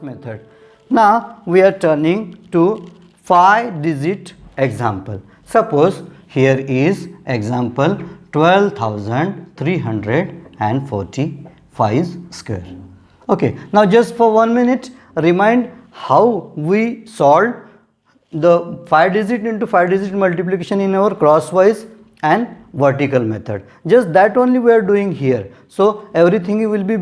this method. Now we are turning to 5-digit example. Suppose here is example 12,345 square. Okay, now just for 1 minute, remind how we solved the 5-digit into 5-digit multiplication in our crosswise and vertical method. Just that only we are doing here. So everything will be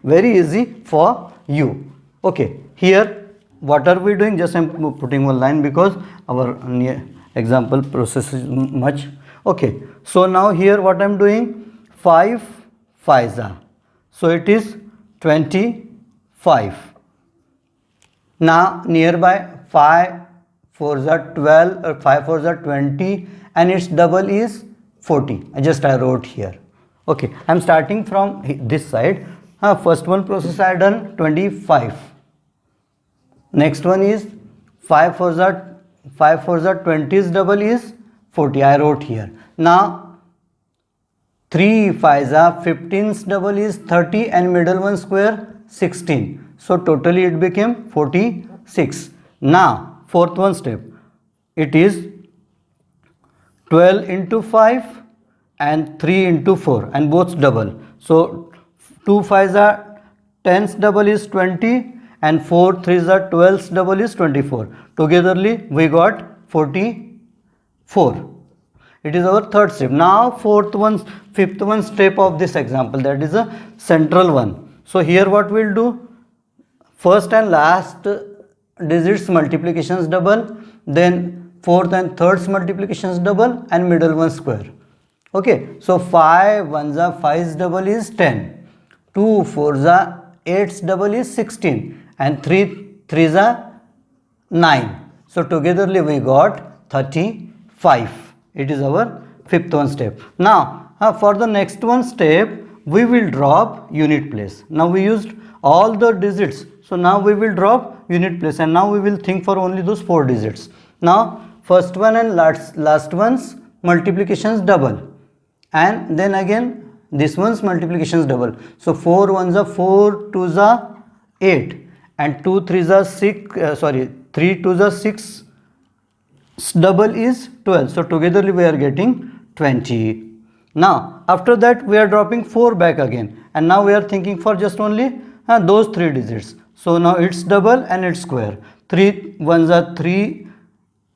very easy for you. Okay, here what are we doing? Just I am putting one line because our example process is much. Okay, so now here what I am doing, 5 5s are, so it is 25. Now nearby 5 4s are 12 or 5 4s are 20 and its double is 40. I wrote here. Okay, I am starting from this side. First one process I have done 25. Next one is 5 4s are 20's double is 40. I wrote here. Now 3 5s are 15's double is 30 and middle one square 16. So totally it became 46. Now fourth one step, it is 12 into 5 and 3 into 4 and both double. So 2 5s are 10's double is 20 and 4 3s are 12's double is 24. Togetherly we got 44. It is our third step. Now fifth one step of this example, that is a central one. So here what we will do, first and last digits multiplications double, then fourth and third's multiplications double and middle one square. Okay, so 5 1s are 5's double is 10, 2 4s are 8's double is 16 and 3 3s are 9. So togetherly we got 35. It is our fifth one step. Now for the next one step we will drop unit place. Now we used all the digits, so now we will drop unit place and now we will think for only those 4 digits. Now first one and last one's multiplications double and then again this one's multiplications double. So 4 1s are 4, 2s are 8 and 2 3s are 6, 3 2s are 6, double is 12. So togetherly we are getting 20. Now after that we are dropping 4 back again and now we are thinking for just only those 3 digits. So now its double and its square. 3 1s are 3,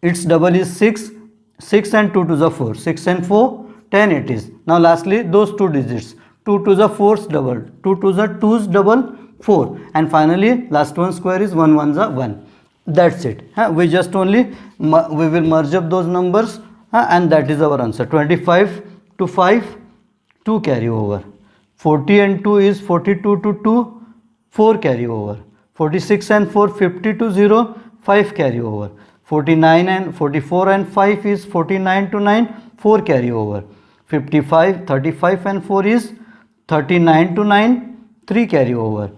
its double is 6, 6 and 2 2s are 4, 6 and 4 10 it is. Now lastly those 2 digits, 2 2s are 4's double, 2 2s are 2's double 4 and finally last one square is 1 1s are 1. That's it. We just only we will merge up those numbers and that is our answer. 25 to 5 2 carry over, 40 and 2 is 42 to 2 4 carry over, 46 and 4 50 to 0 5 carry over, 49 and 44 and 5 is 49 to 9 4 carry over, 55 35 and 4 is 39 to 9 3 carry over,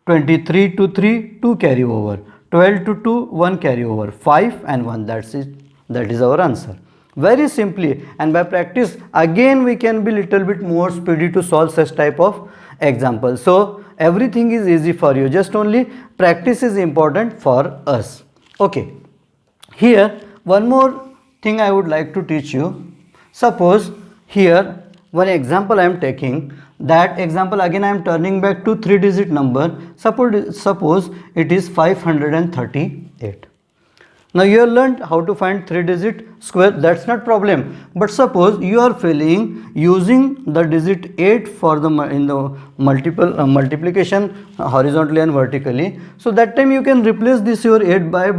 23 to 3 2 carry over, 12 to 2 1 carry over, 5 and 1. That's it. That is our answer. Very simply, and by practice again we can be little bit more speedy to solve such type of examples. So everything is easy for you, just only practice is important for us. Okay, here one more thing I would like to teach you. Suppose here one example I am taking, that example again I am turning back to 3-digit number. Suppose it is 538. Now you have learned how to find 3-digit square, that's not problem. But suppose you are failing using the digit 8 for the multiplication horizontally and vertically. So that time you can replace this your 8 by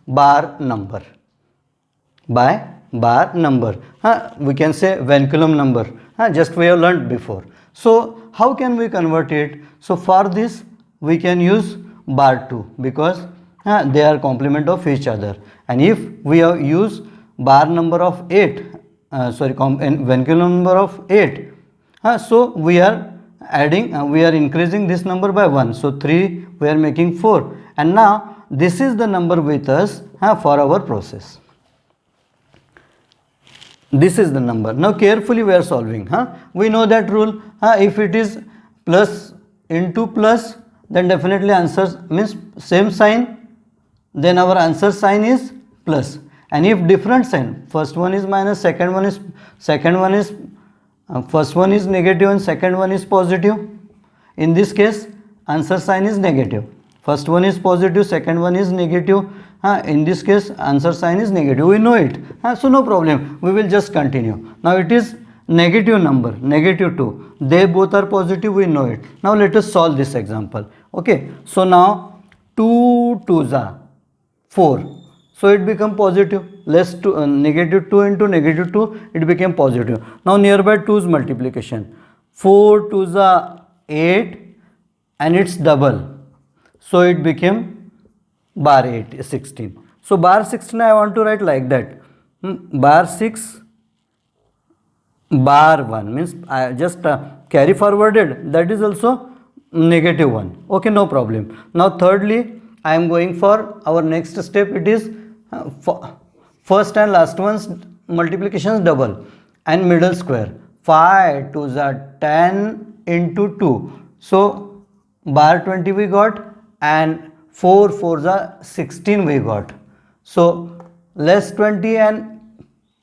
bar number. By bar number. We can say Venculum number. Just we have learned before. So how can we convert it? So for this we can use bar 2 because they are complement of each other. And if we have used bar number of 8, Venculum number of 8, so we are adding, we are increasing this number by 1. So 3 we are making 4 and now this is the number with us for our process. This is the number. Now carefully we are solving. We know that rule. If it is plus into plus then definitely answers means same sign, then our answer sign is plus. And if different sign, first one is minus, second one is first one is negative and second one is positive, in this case answer sign is negative. First one is positive, second one is negative, in this case answer sign is negative, we know it, so no problem, we will just continue. Now it is negative number, negative 2, they both are positive, we know it. Now let us solve this example. Okay, so now 2 2s are 4, so it become positive, less to negative 2 into negative 2, it became positive. Now nearby 2's multiplication, 4 2s are 8 and it's double, so it became bar 8 16. So bar 16 I want to write like that, bar 6 bar 1 means I just carry forwarded, that is also negative 1. Okay, no problem. Now thirdly I am going for our next step, it is first and last one's multiplications double and middle square. 5 2s are 10 into 2, so bar 20 we got and 4 4s are 16 we got. So less 20 and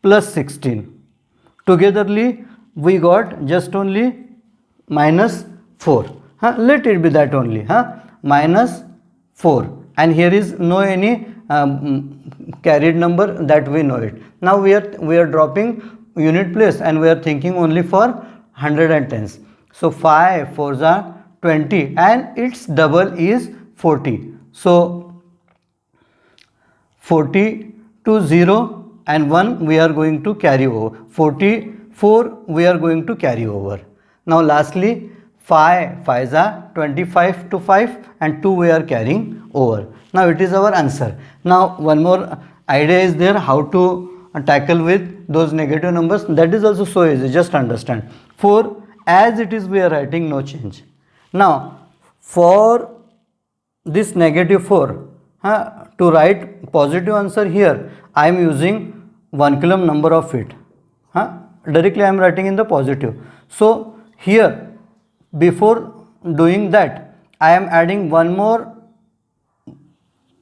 plus 16, togetherly we got just only minus 4. Let it be that only, minus 4, and here is no any carried number, that we know it. Now we are dropping unit place and we are thinking only for 110s. So 5 4s are 20 and its double is 40. So 40 to 0 and 1 we are going to carry over, 44 we are going to carry over. Now lastly 5 5s are 25 to 5 and 2 we are carrying over. Now it is our answer. Now one more idea is there how to tackle with those negative numbers, that is also so easy, just understand. 4 as it is we are writing, no change. Now for this negative 4, to write positive answer here I am using 1 coulomb number of feet, directly I am writing in the positive. So here before doing that I am adding one more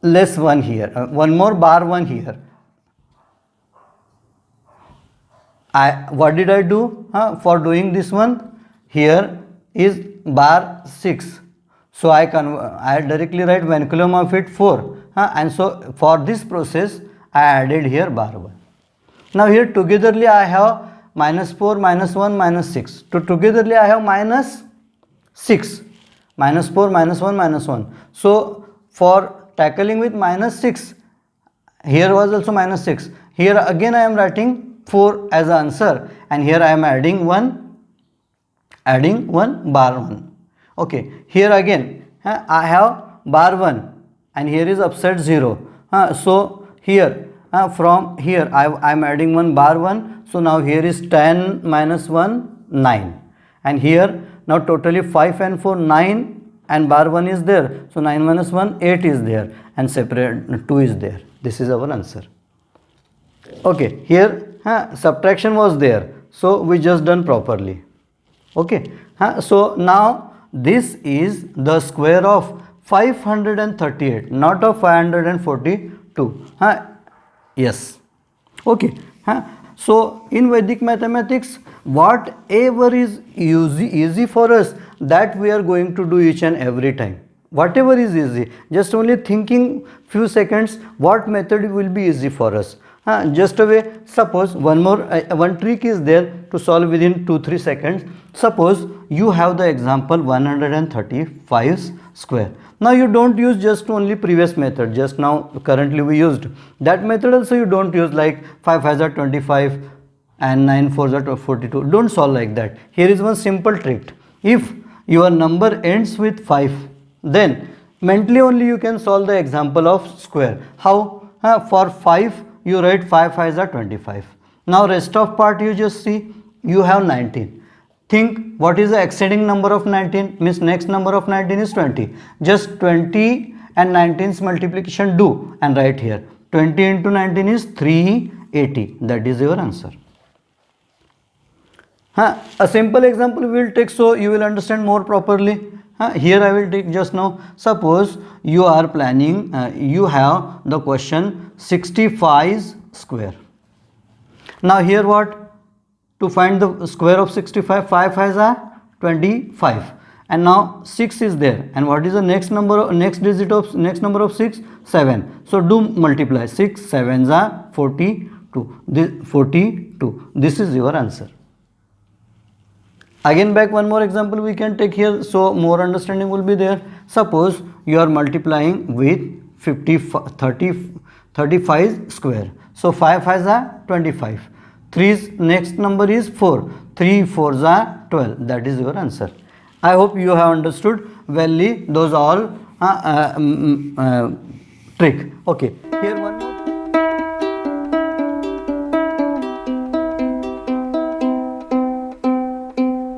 less 1 here, one more bar 1 here. What did I do for doing this one? Here is bar 6, so I directly write 1 coulomb of it 4, and so for this process I added here bar 1. Now here togetherly I have minus 4 minus 1 minus 6, to togetherly I have minus 6, minus 4 minus 1 minus 1. So for tackling with minus 6, here was also minus 6, here again I am writing 4 as an answer, and here I am adding one bar 1. Okay, here again I have bar 1 and here is upside 0, so here from here I am adding one bar 1, so now here is 10 minus 1 9, and here now totally 5 and 4 9 and bar 1 is there, so 9 minus 1 8 is there and separate 2 is there. This is our answer. Okay, here subtraction was there, so we just done properly. Okay, so now this is the square of 538, not of 542. Yes. Okay. So in Vedic mathematics, whatever is easy for us, that we are going to do each and every time. Whatever is easy, just only thinking few seconds what method will be easy for us. Just a way, suppose one trick is there to solve within 2-3 seconds. Suppose you have the example 135 square. Now you don't use just only previous method, just now currently we used that method also you don't use, like 5 5s are 25 and 9 4s are 42. Don't solve like that. Here is one simple trick. If your number ends with 5, then mentally only you can solve the example of square. How? For 5 you write 5 5s are 25. Now rest of part you just see, you have 19. Think what is the exceeding number of 19, means next number of 19 is 20. Just 20 and 19's multiplication do and write here. 20 into 19 is 380. That is your answer. A simple example we will take so you will understand more properly. Here I will take just now. Suppose you are planning, you have the question 65 square. Now here what? To find the square of 65, 5 5s are 25, and now 6 is there, and what is the next number, next digit of next number of 6? 7. So do multiply. 6 7s are 42. This 42. This is your answer. Again back one more example we can take here, so more understanding will be there. Suppose you are multiplying with 35 square. So 5 5s are 25. 3's next number is 4. 3 4s are 12. That is your answer. I hope you have understood well those all trick. Okay, here one more.